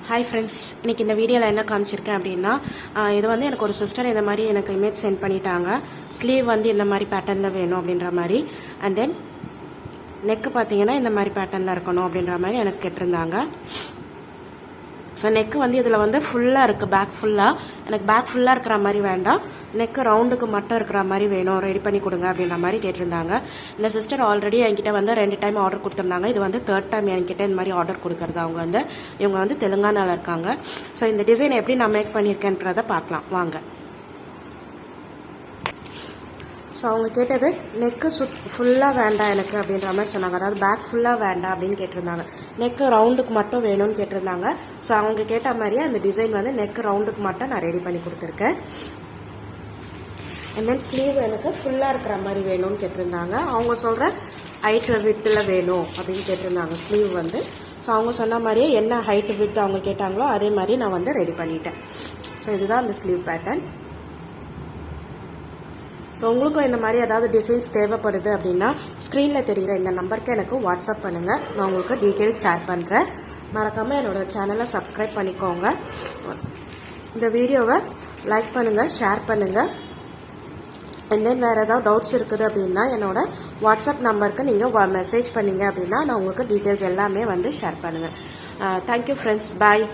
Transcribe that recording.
Hi friends, இன்றைக்கி இந்த வீடியோவில் என்ன காமிச்சிருக்கேன் அப்படின்னா, இது வந்து எனக்கு ஒரு சிஸ்டர் இந்த மாதிரி எனக்கு இமேஜ் சென்ட் பண்ணிட்டாங்க. ஸ்லீவ் வந்து இந்த மாதிரி பேட்டர்னில் வேணும் அப்படின்ற மாதிரி. அண்ட் தென் நெக்கு பார்த்தீங்கன்னா இந்த மாதிரி பேட்டர்னில் இருக்கணும் அப்படின்ற மாதிரி எனக்கு கேட்டிருந்தாங்க. ஸோ நெக்கு வந்து இதில் வந்து ஃபுல்லாக இருக்குது, பேக் ஃபுல்லாக. எனக்கு பேக் ஃபுல்லாக இருக்கிற மாதிரி வேண்டாம், நெக்கு ரவுண்டுக்கு மட்டும் இருக்கிற மாதிரி வேணும், ரெடி பண்ணி கொடுங்க அப்படின்ற மாதிரி கேட்டிருந்தாங்க. இந்த சிஸ்டர் ஆல்ரெடி என்கிட்ட வந்து 2 டைம் ஆர்டர் கொடுத்துருந்தாங்க. இது வந்து 3rd டைம் என்கிட்ட இந்த மாதிரி ஆர்டர் கொடுக்குறது. இவங்க வந்து தெலுங்கானாவில் இருக்காங்க. ஸோ இந்த டிசைன் எப்படி நான் மேக் பண்ணியிருக்கேன்றதை பார்க்கலாம் வாங்க. ஸோ அவங்க கேட்டது நெக்கு ஃபுல்லாக வேண்டாம் எனக்கு அப்படின்ற மாதிரி சொன்னாங்க. அதாவது பேக் ஃபுல்லாக வேண்டாம் அப்படின்னு கேட்டிருந்தாங்க. நெக்கு ரவுண்டுக்கு மட்டும் வேணும்னு கேட்டிருந்தாங்க. ஸோ அவங்க கேட்ட மாதிரியே அந்த டிசைன் வந்து நெக்கு ரவுண்டுக்கு மட்டும் நான் ரெடி பண்ணி கொடுத்துருக்கேன். அண்ட் தென் ஸ்லீவ் எனக்கு ஃபுல்லாக இருக்கிற மாதிரி வேணும்னு கேட்டிருந்தாங்க. அவங்க சொல்கிற ஹைட் வித்தில் வேணும் அப்படின்னு கேட்டிருந்தாங்க ஸ்லீவ் வந்து. ஸோ அவங்க சொன்ன மாதிரியே என்ன ஹைட் வித் அவங்க கேட்டாங்களோ அதே மாதிரி நான் வந்து ரெடி பண்ணிட்டேன். ஸோ இதுதான் அந்த ஸ்லீவ் பேட்டர்ன். ஸோ உங்களுக்கும் இந்த மாதிரி ஏதாவது டிசைன்ஸ் தேவைப்படுது அப்படின்னா ஸ்க்ரீனில் தெரிகிற இந்த நம்பருக்கு எனக்கு வாட்ஸ்அப் பண்ணுங்கள். நான் உங்களுக்கு டீட்டெயில்ஸ் ஷேர் பண்ணுறேன். மறக்காமல் என்னோடய சேனலை சப்ஸ்கிரைப் பண்ணிக்கோங்க. இந்த வீடியோவை லைக் பண்ணுங்கள், ஷேர் பண்ணுங்கள். அண்ட் தென் வேறு ஏதாவது டவுட்ஸ் இருக்குது அப்படின்னா என்னோட வாட்ஸ்அப் நம்பருக்கு நீங்கள் மெசேஜ் பண்ணிங்க அப்படின்னா நான் உங்களுக்கு டீட்டெயில்ஸ் எல்லாமே வந்து ஷேர் பண்ணுங்கள். தேங்க்யூ ஃப்ரெண்ட்ஸ், பாய்.